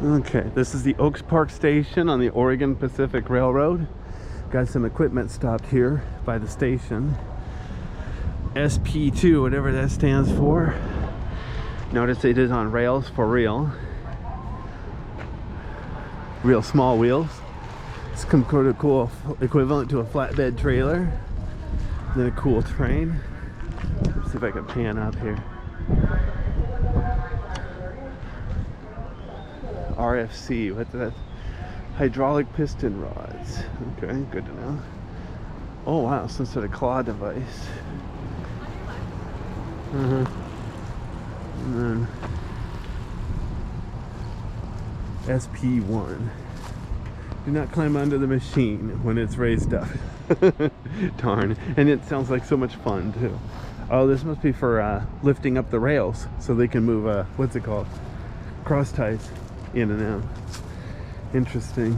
Okay, this is the Oaks Park station on the Oregon Pacific Railroad. Got some equipment stopped here by the station. SP2, whatever that stands for. Notice it is on rails for real. Real small wheels. It's some kind of cool equivalent to a flatbed trailer. Then a cool train. Let's see if I can pan up here. RFC, what's that? Hydraulic piston rods. Okay, good to know. Oh wow, some sort of claw device. And then SP1. Do not climb onto the machine when it's raised up. Darn. And it sounds like so much fun too. Oh, this must be for lifting up the rails so they can move, what's it called? Cross ties in and out. Interesting.